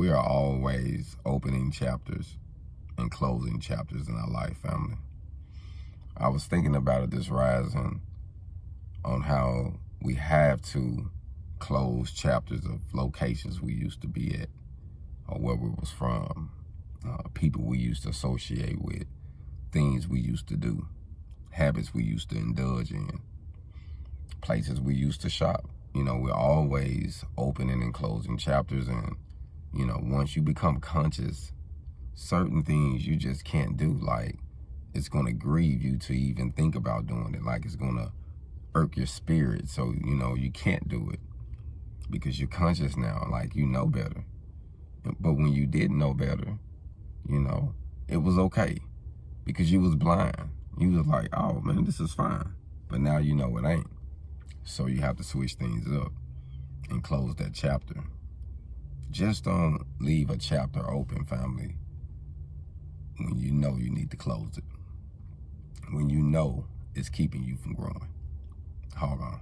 We are always opening chapters and closing chapters in our life, family. I was thinking about it this rising on how we have to close chapters of locations we used to be at, or where we was from, people we used to associate with, things we used to do, habits we used to indulge in, places we used to shop. You know, we're always opening and closing chapters, and, you know, once you become conscious, certain things you just can't do. Like, it's going to grieve you to even think about doing it. Like, it's going to irk your spirit. So, you know, you can't do it because you're conscious now. Like, you know better. But when you didn't know better, you know, it was okay because you was blind. You was like, oh, man, this is fine. But now you know it ain't. So you have to switch things up and close that chapter. Just don't leave a chapter open, family, when you know you need to close it. When you know it's keeping you from growing. Hold on.